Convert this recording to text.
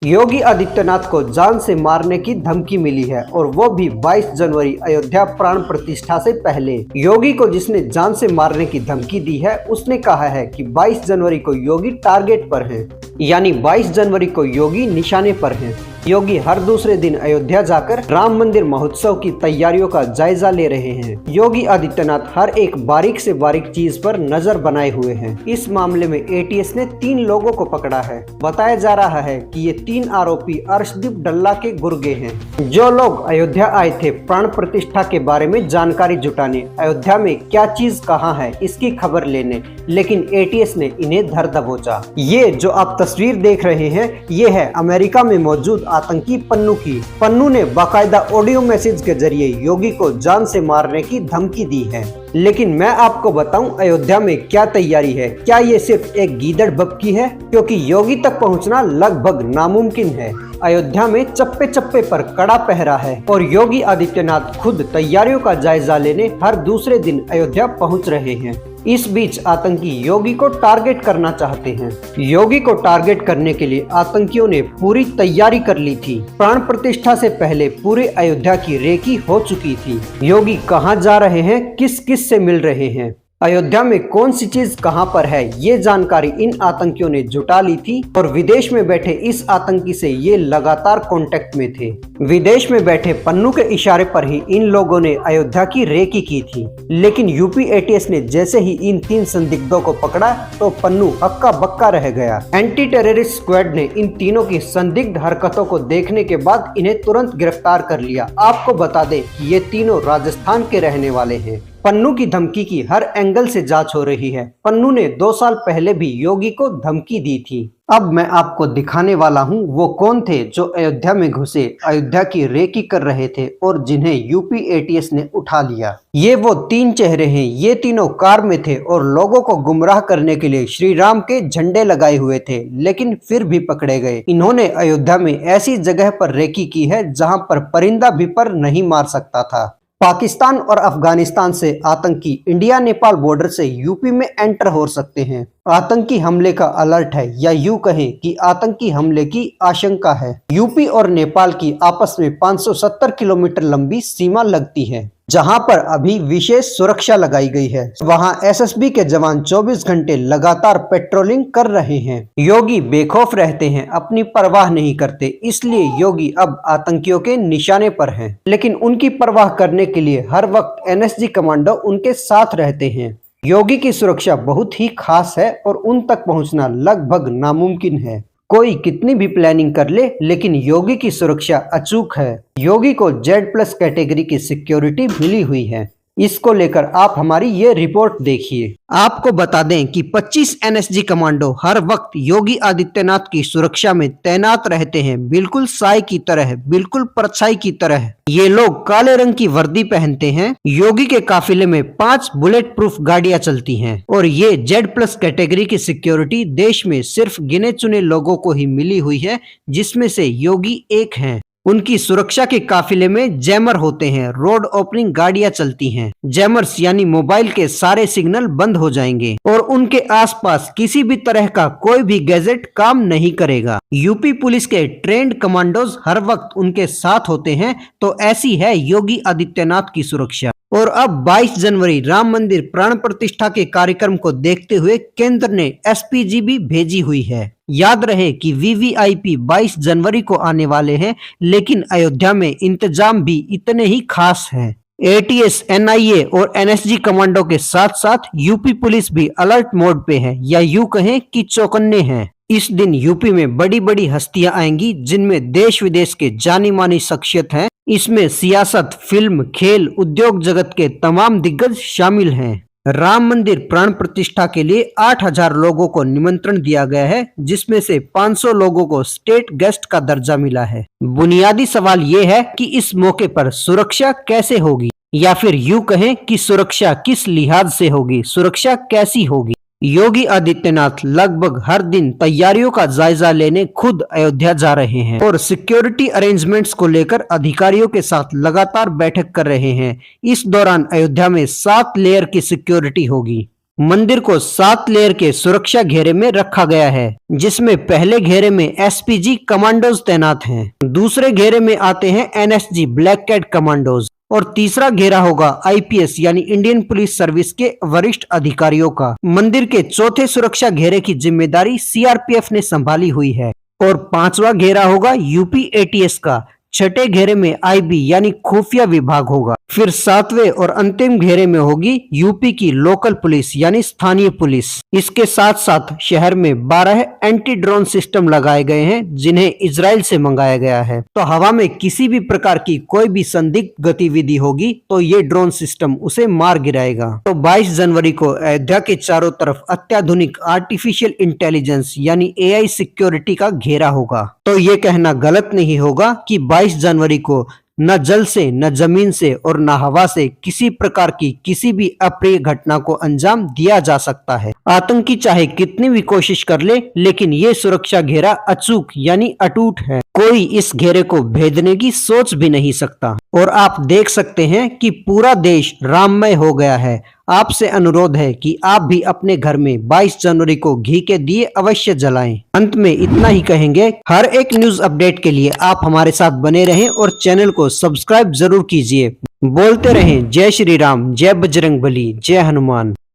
योगी आदित्यनाथ को जान से मारने की धमकी मिली है और वो भी 22 जनवरी अयोध्या प्राण प्रतिष्ठा से पहले। योगी को जिसने जान से मारने की धमकी दी है उसने कहा है कि 22 जनवरी को योगी टारगेट पर हैं, यानी 22 जनवरी को योगी निशाने पर हैं। योगी हर दूसरे दिन अयोध्या जाकर राम मंदिर महोत्सव की तैयारियों का जायजा ले रहे हैं। योगी आदित्यनाथ हर एक बारीक से बारीक चीज पर नजर बनाए हुए हैं। इस मामले में एटीएस ने 3 लोगों को पकड़ा है। बताया जा रहा है कि ये 3 आरोपी अर्शदीप डल्ला के गुर्गे हैं। जो लोग अयोध्या आए थे प्राण प्रतिष्ठा के बारे में जानकारी जुटाने, अयोध्या में क्या चीज कहाँ है इसकी खबर लेने, लेकिन एटीएस ने इन्हें धर दबोचा। ये जो आप तस्वीर देख रहे हैं ये है अमेरिका में मौजूद आतंकी पन्नू की। पन्नू ने बाकायदा ऑडियो मैसेज के जरिए योगी को जान से मारने की धमकी दी है। लेकिन मैं आपको बताऊं अयोध्या में क्या तैयारी है। क्या ये सिर्फ एक गीदड़ बपकी है? क्योंकि योगी तक पहुंचना लगभग नामुमकिन है। अयोध्या में चप्पे चप्पे पर कड़ा पहरा है और योगी आदित्यनाथ खुद तैयारियों का जायजा लेने हर दूसरे दिन अयोध्या पहुंच रहे हैं। इस बीच आतंकी योगी को टारगेट करना चाहते हैं। योगी को टारगेट करने के लिए आतंकियों ने पूरी तैयारी कर ली थी। प्राण प्रतिष्ठा से पहले पूरे अयोध्या की रेकी हो चुकी थी। योगी कहां जा रहे हैं, किस किस से मिल रहे हैं, अयोध्या में कौन सी चीज कहां पर है, ये जानकारी इन आतंकियों ने जुटा ली थी और विदेश में बैठे इस आतंकी से ये लगातार कांटेक्ट में थे। विदेश में बैठे पन्नू के इशारे पर ही इन लोगों ने अयोध्या की रेकी की थी। लेकिन यूपी एटीएस ने जैसे ही इन 3 संदिग्धों को पकड़ा तो पन्नू हक्का बक्का रह गया। एंटी टेररिस्ट स्क्वाड ने इन तीनों की संदिग्ध हरकतों को देखने के बाद इन्हें तुरंत गिरफ्तार कर लिया। आपको बता दें कि ये तीनों राजस्थान के रहने वाले हैं। पन्नू की धमकी की हर एंगल से जांच हो रही है। पन्नू ने 2 साल पहले भी योगी को धमकी दी थी। अब मैं आपको दिखाने वाला हूं वो कौन थे जो अयोध्या में घुसे, अयोध्या की रेकी कर रहे थे और जिन्हें यूपी एटीएस ने उठा लिया। ये वो 3 चेहरे हैं। ये तीनों कार में थे और लोगों को गुमराह करने के लिए श्री राम के झंडे लगाए हुए थे, लेकिन फिर भी पकड़े गए। इन्होंने अयोध्या में ऐसी जगह पर रेकी की है जहां पर परिंदा भी पर नहीं मार सकता था। पाकिस्तान और अफगानिस्तान से आतंकी इंडिया नेपाल बॉर्डर से यूपी में एंटर हो सकते हैं। आतंकी हमले का अलर्ट है, या यूं कहें कि आतंकी हमले की आशंका है। यूपी और नेपाल की आपस में 570 किलोमीटर लंबी सीमा लगती है, जहां पर अभी विशेष सुरक्षा लगाई गई है। वहां एसएसबी के जवान 24 घंटे लगातार पेट्रोलिंग कर रहे हैं। योगी बेखौफ रहते हैं, अपनी परवाह नहीं करते, इसलिए योगी अब आतंकियों के निशाने पर हैं। लेकिन उनकी परवाह करने के लिए हर वक्त एनएसजी कमांडो उनके साथ रहते हैं। योगी की सुरक्षा बहुत ही खास है और उन तक पहुंचना लगभग नामुमकिन है। कोई कितनी भी प्लानिंग कर ले, लेकिन योगी की सुरक्षा अचूक है। योगी को Z+ कैटेगरी की सिक्योरिटी मिली हुई है। इसको लेकर आप हमारी ये रिपोर्ट देखिए। आपको बता दें कि 25 एनएसजी कमांडो हर वक्त योगी आदित्यनाथ की सुरक्षा में तैनात रहते हैं, बिल्कुल साय की तरह, बिल्कुल परछाई की तरह। ये लोग काले रंग की वर्दी पहनते हैं। योगी के काफिले में 5 बुलेट प्रूफ गाड़ियां चलती हैं और ये Z+ कैटेगरी की सिक्योरिटी देश में सिर्फ गिने चुने लोगों को ही मिली हुई है, जिसमें से योगी एक हैं। उनकी सुरक्षा के काफिले में जैमर होते हैं, रोड ओपनिंग गाड़ियां चलती हैं। जैमर्स यानी मोबाइल के सारे सिग्नल बंद हो जाएंगे और उनके आसपास किसी भी तरह का कोई भी गैजेट काम नहीं करेगा। यूपी पुलिस के ट्रेंड कमांडोज हर वक्त उनके साथ होते हैं। तो ऐसी है योगी आदित्यनाथ की सुरक्षा। और अब 22 जनवरी राम मंदिर प्राण प्रतिष्ठा के कार्यक्रम को देखते हुए केंद्र ने एसपीजी भी भेजी हुई है। याद रहे कि वीवीआईपी 22 जनवरी को आने वाले हैं, लेकिन अयोध्या में इंतजाम भी इतने ही खास हैं। एटीएस, एनआईए और एनएसजी कमांडो के साथ साथ यूपी पुलिस भी अलर्ट मोड पे है, या यूं कहें कि चौकन्ने हैं। इस दिन यूपी में बड़ी बड़ी हस्तियां आएंगी, जिनमें देश विदेश के जानी मानी शख्सियत हैं। इसमें सियासत, फिल्म, खेल, उद्योग जगत के तमाम दिग्गज शामिल हैं। राम मंदिर प्राण प्रतिष्ठा के लिए 8000 लोगों को निमंत्रण दिया गया है, जिसमें से 500 लोगों को स्टेट गेस्ट का दर्जा मिला है। बुनियादी सवाल ये है कि इस मौके पर सुरक्षा कैसे होगी, या फिर यूं कहें कि सुरक्षा किस लिहाज से होगी, सुरक्षा कैसी होगी। योगी आदित्यनाथ लगभग हर दिन तैयारियों का जायजा लेने खुद अयोध्या जा रहे हैं और सिक्योरिटी अरेंजमेंट्स को लेकर अधिकारियों के साथ लगातार बैठक कर रहे हैं। इस दौरान अयोध्या में 7 लेयर की सिक्योरिटी होगी। मंदिर को 7 लेयर के सुरक्षा घेरे में रखा गया है, जिसमें पहले घेरे में एसपीजी कमांडोज तैनात हैं, दूसरे घेरे में आते हैं एनएसजी ब्लैक कैट कमांडोज और तीसरा घेरा होगा आईपीएस यानी इंडियन पुलिस सर्विस के वरिष्ठ अधिकारियों का। मंदिर के चौथे सुरक्षा घेरे की जिम्मेदारी सीआरपीएफ ने संभाली हुई है और पांचवा घेरा होगा यूपी एटीएस का। छठे घेरे में आईबी यानी खुफिया विभाग होगा। फिर सातवें और अंतिम घेरे में होगी यूपी की लोकल पुलिस यानी स्थानीय पुलिस। इसके साथ साथ शहर में 12 एंटी ड्रोन सिस्टम लगाए गए हैं, जिन्हें इजराइल से मंगाया गया है। तो हवा में किसी भी प्रकार की कोई भी संदिग्ध गतिविधि होगी तो ये ड्रोन सिस्टम उसे मार गिराएगा। तो 22 जनवरी को अयोध्या के चारों तरफ अत्याधुनिक आर्टिफिशियल इंटेलिजेंस यानी एआई सिक्योरिटी का घेरा होगा। तो ये कहना गलत नहीं होगा कि 22 जनवरी को न जल से, न जमीन से और न हवा से किसी प्रकार की किसी भी अप्रिय घटना को अंजाम दिया जा सकता है। आतंकी चाहे कितनी भी कोशिश कर ले, लेकिन ये सुरक्षा घेरा अचूक यानी अटूट है। कोई इस घेरे को भेदने की सोच भी नहीं सकता। और आप देख सकते हैं कि पूरा देश राममय हो गया है। आपसे अनुरोध है कि आप भी अपने घर में 22 जनवरी को घी के दिए अवश्य जलाएं। अंत में इतना ही कहेंगे, हर एक न्यूज अपडेट के लिए आप हमारे साथ बने रहें और चैनल को सब्सक्राइब जरूर कीजिए। बोलते रहें जय श्री राम, जय बजरंगबली, जय हनुमान।